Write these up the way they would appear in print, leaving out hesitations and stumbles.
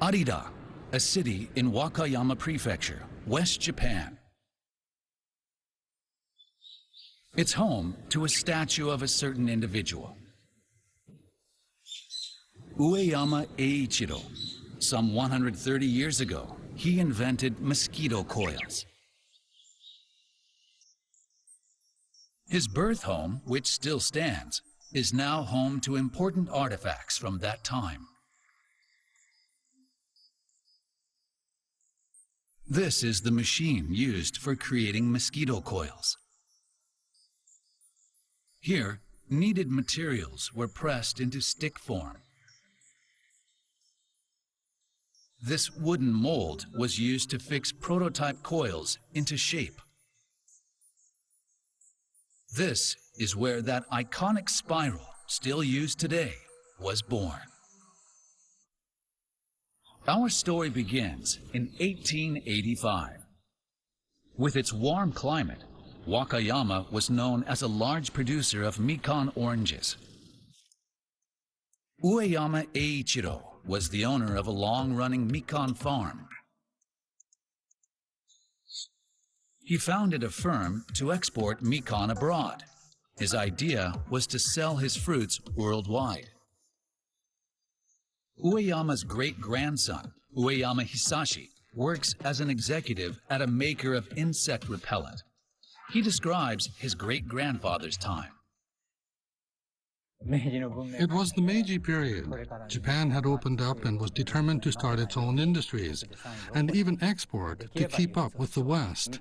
Arida, a city in Wakayama Prefecture, West Japan. It's home to a statue of a certain individual. Ueyama Eiichiro. Some 130 years ago, he invented mosquito coils. His birth home, which still stands, is now home to important artifacts from that time. This is the machine used for creating mosquito coils. Here, kneaded materials were pressed into stick form. This wooden mold was used to fix prototype coils into shape. This is where that iconic spiral, still used today, was born. Our story begins in 1885. With its warm climate, Wakayama was known as a large producer of Mikan oranges. Ueyama Eiichiro was the owner of a long-running Mikan farm. He founded a firm to export Mikan abroad. His idea was to sell his fruits worldwide. Ueyama's great-grandson, Ueyama Hisashi, works as an executive at a maker of insect repellent. He describes his great-grandfather's time. It was the Meiji period. Japan had opened up and was determined to start its own industries, and even export to keep up with the West.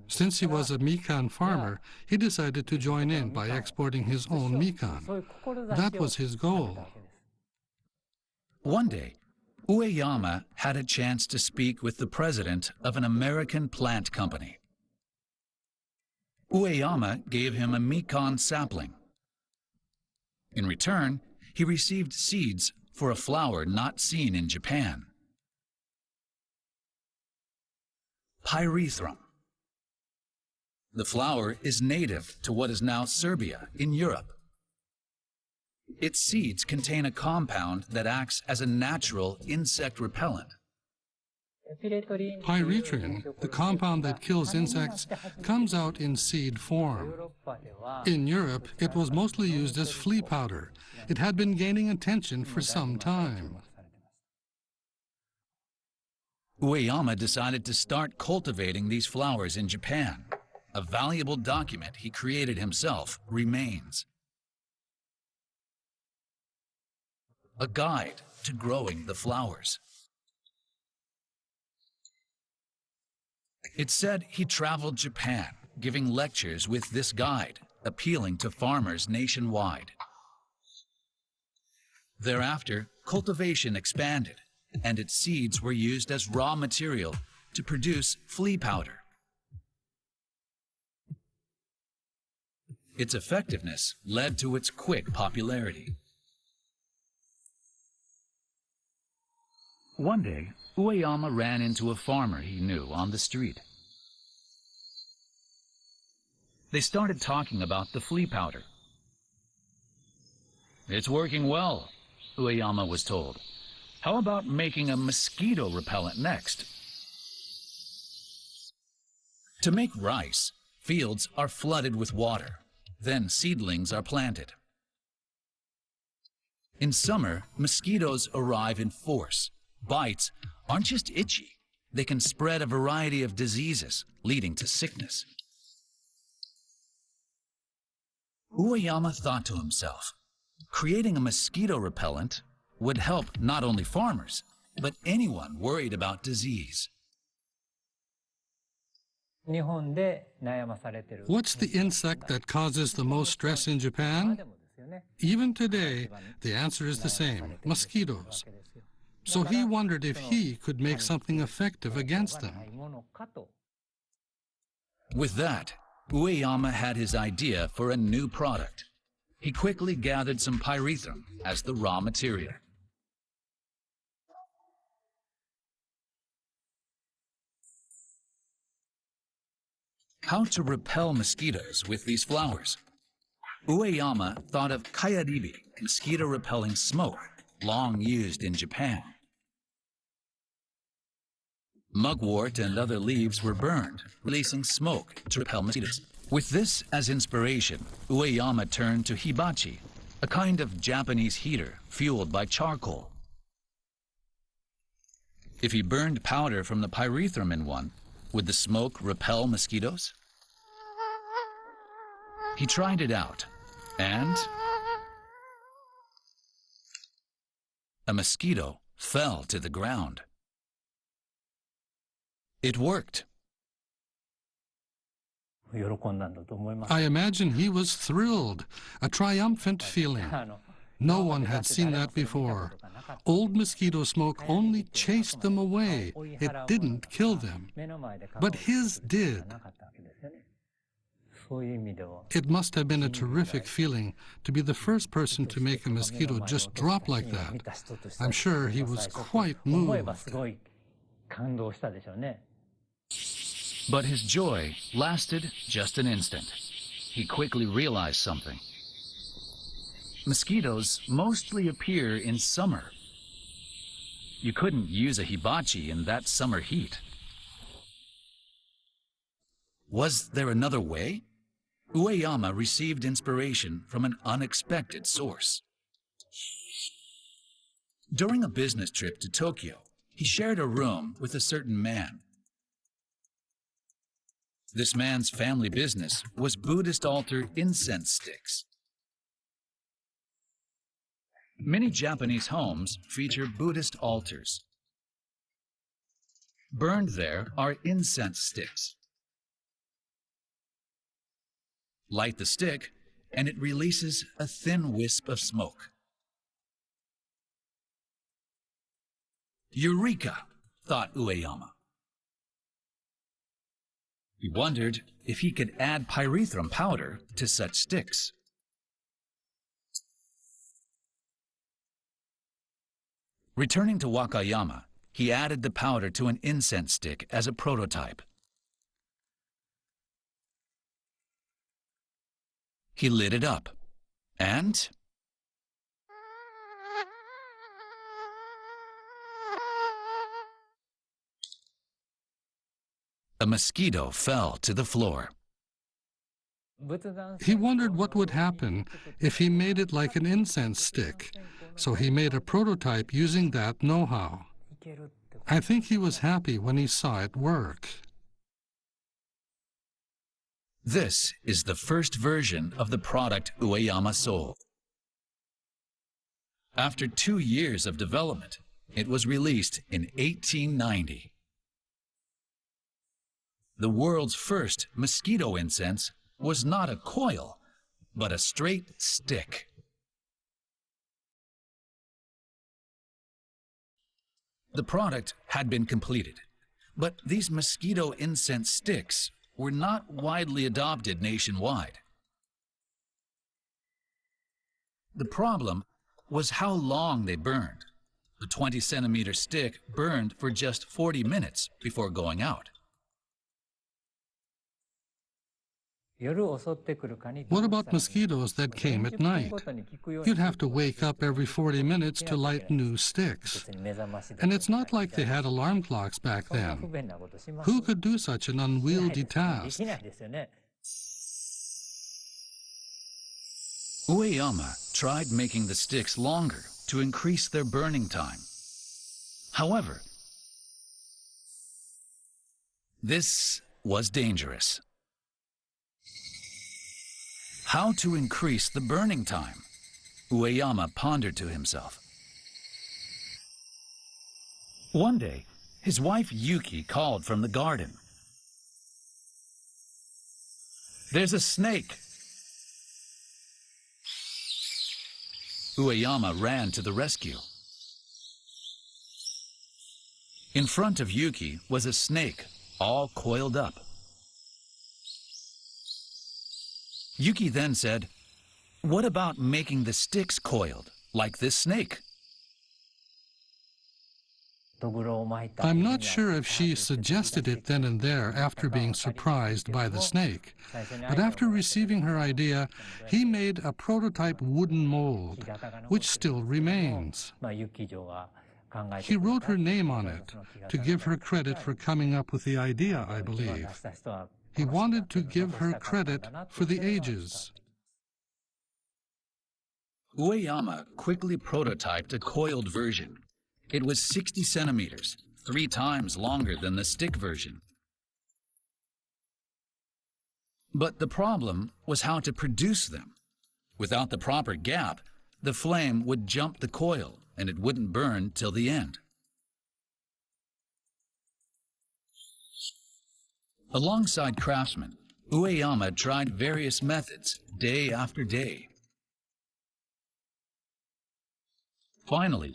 Since he was a Mikan farmer, he decided to join in by exporting his own Mikan. That was his goal. One day, Ueyama had a chance to speak with the president of an American plant company. Ueyama gave him a Mikan sapling. In return, he received seeds for a flower not seen in Japan. Pyrethrum. The flower is native to what is now Serbia in Europe. Its seeds contain a compound that acts as a natural insect repellent. Pyrethrum, the compound that kills insects, comes out in seed form. In Europe, it was mostly used as flea powder. It had been gaining attention for some time. Ueyama decided to start cultivating these flowers in Japan. A valuable document he created himself remains. A guide to growing the flowers. It said he traveled Japan, giving lectures with this guide, appealing to farmers nationwide. Thereafter, cultivation expanded, and its seeds were used as raw material to produce flea powder. Its effectiveness led to its quick popularity. One day, Ueyama ran into a farmer he knew on the street. They started talking about the flea powder. "It's working well," Ueyama was told. "How about making a mosquito repellent next?" To make rice, fields are flooded with water. Then seedlings are planted. In summer, mosquitoes arrive in force. Bites aren't just itchy. They can spread a variety of diseases, leading to sickness. Ueyama thought to himself, creating a mosquito repellent would help not only farmers, but anyone worried about disease. What's the insect that causes the most stress in Japan? Even today, the answer is the same: mosquitoes. So he wondered if he could make something effective against them. With that, Ueyama had his idea for a new product. He quickly gathered some pyrethrum as the raw material. How to repel mosquitoes with these flowers? Ueyama thought of kayaribi, mosquito-repelling smoke, long used in Japan. Mugwort and other leaves were burned, releasing smoke to repel mosquitoes. With this as inspiration, Ueyama turned to hibachi, a kind of Japanese heater fueled by charcoal. If he burned powder from the pyrethrum in one, would the smoke repel mosquitoes? He tried it out, and a mosquito fell to the ground. It worked. I imagine he was thrilled, a triumphant feeling. No one had seen that before. Old mosquito smoke only chased them away. It didn't kill them. But his did. It must have been a terrific feeling to be the first person to make a mosquito just drop like that. I'm sure he was quite moved. But his joy lasted just an instant. He quickly realized something. Mosquitoes mostly appear in summer. You couldn't use a hibachi in that summer heat. Was there another way? Ueyama received inspiration from an unexpected source. During a business trip to Tokyo, he shared a room with a certain man. This man's family business was Buddhist altar incense sticks. Many Japanese homes feature Buddhist altars. Burned there are incense sticks. Light the stick, and it releases a thin wisp of smoke. Eureka, thought Ueyama. He wondered if he could add pyrethrum powder to such sticks. Returning to Wakayama, he added the powder to an incense stick as a prototype. He lit it up, and a mosquito fell to the floor. He wondered what would happen if he made it like an incense stick, so he made a prototype using that know-how. I think he was happy when he saw it work. This is the first version of the product Ueyama sold. After 2 years of development, it was released in 1890. The world's first mosquito incense was not a coil, but a straight stick. The product had been completed, but these mosquito incense sticks were not widely adopted nationwide. The problem was how long they burned. The 20-centimeter stick burned for just 40 minutes before going out. What about mosquitoes that came at night? You'd have to wake up every 40 minutes to light new sticks. And it's not like they had alarm clocks back then. Who could do such an unwieldy task? Ueyama tried making the sticks longer to increase their burning time. However, this was dangerous. How to increase the burning time? Ueyama pondered to himself. One day, his wife Yuki called from the garden. "There's a snake." Ueyama ran to the rescue. In front of Yuki was a snake, all coiled up. Yuki then said, "What about making the sticks coiled, like this snake?" I'm not sure if she suggested it then and there after being surprised by the snake, but after receiving her idea, he made a prototype wooden mold, which still remains. He wrote her name on it to give her credit for coming up with the idea, I believe. He wanted to give her credit for the ages. Ueyama quickly prototyped a coiled version. It was 60 centimeters, 3 times longer than the stick version. But the problem was how to produce them. Without the proper gap, the flame would jump the coil and it wouldn't burn till the end. Alongside craftsmen, Ueyama tried various methods day after day. Finally,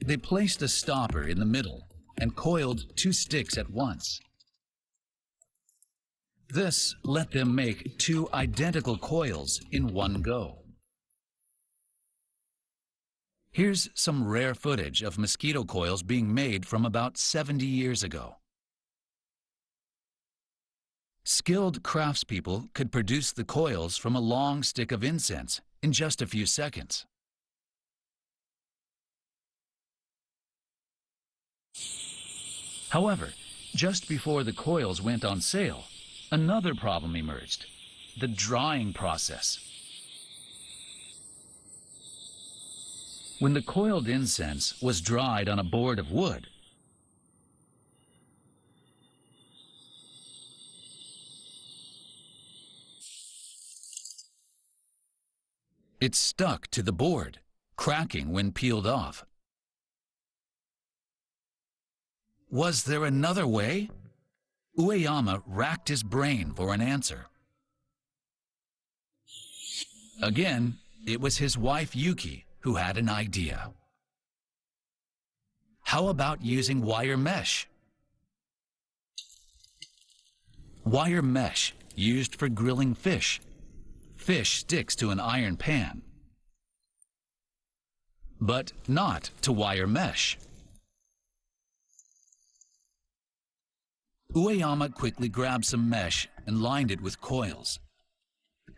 they placed a stopper in the middle and coiled 2 sticks at once. This let them make 2 identical coils in one go. Here's some rare footage of mosquito coils being made from about 70 years ago. Skilled craftspeople could produce the coils from a long stick of incense in just a few seconds. However, just before the coils went on sale, another problem emerged: the drying process. When the coiled incense was dried on a board of wood, it stuck to the board, cracking when peeled off. Was there another way? Ueyama racked his brain for an answer. Again, it was his wife Yuki who had an idea. How about using wire mesh? Wire mesh used for grilling fish. Fish sticks to an iron pan, but not to wire mesh. Ueyama quickly grabbed some mesh and lined it with coils.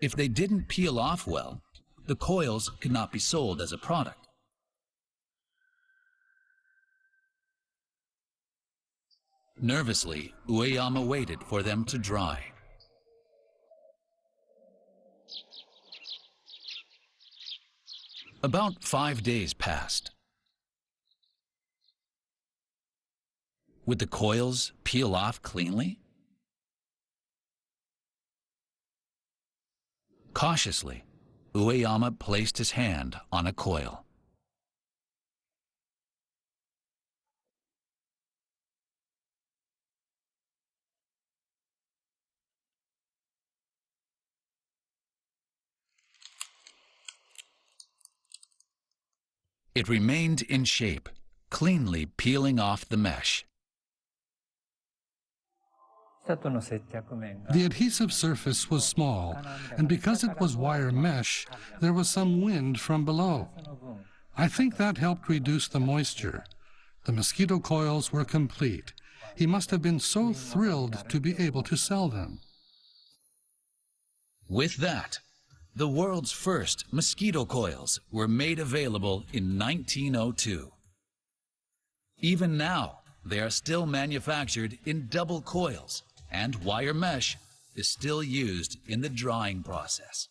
If they didn't peel off well, the coils could not be sold as a product. Nervously, Ueyama waited for them to dry. About 5 days passed. Would the coils peel off cleanly? Cautiously, Ueyama placed his hand on a coil. It remained in shape, cleanly peeling off the mesh. The adhesive surface was small, and because it was wire mesh, there was some wind from below. I think that helped reduce the moisture. The mosquito coils were complete. He must have been so thrilled to be able to sell them. With that, the world's first mosquito coils were made available in 1902. Even now, they are still manufactured in double coils, and wire mesh is still used in the drying process.